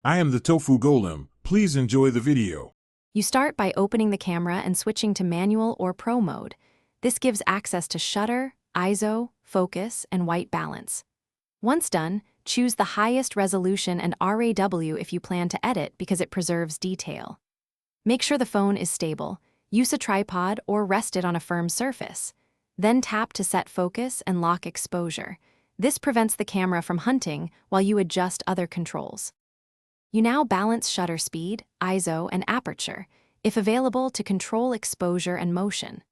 I am the tofu golem. Please enjoy the video. You start by opening the camera and switching to manual or pro mode. This gives access to shutter, ISO, focus, and white balance. Once done, choose the highest resolution and RAW if you plan to edit because it preserves detail. Make sure the phone is stable. Use a tripod or rest it on a firm surface. Then tap to set focus and lock exposure. This prevents the camera from hunting while you adjust other controls. You now balance shutter speed, ISO, and aperture, if available, to control exposure and motion.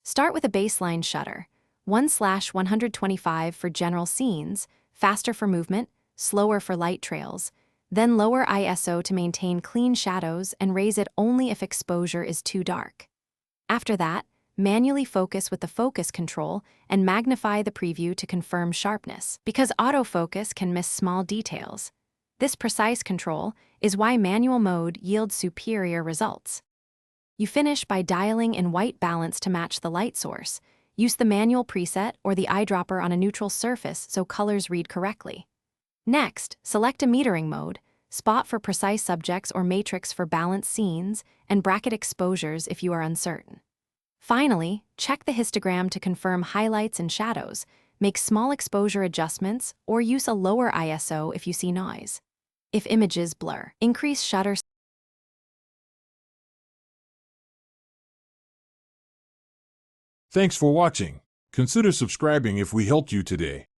Start with a baseline shutter, 1/125 for general scenes, faster for movement, slower for light trails. Then lower ISO to maintain clean shadows and raise it only if exposure is too dark. After that, manually focus with the focus control and magnify the preview to confirm sharpness, because autofocus can miss small details. This precise control is why manual mode yields superior results. You finish by dialing in white balance to match the light source. Use the manual preset or the eyedropper on a neutral surface so colors read correctly. Next, select a metering mode, spot for precise subjects or matrix for balanced scenes, and bracket exposures if you are uncertain. Finally, check the histogram to confirm highlights and shadows, make small exposure adjustments, or use a lower ISO if you see noise. If images blur, increase shutter. Thanks for watching. Consider subscribing if we helped you today.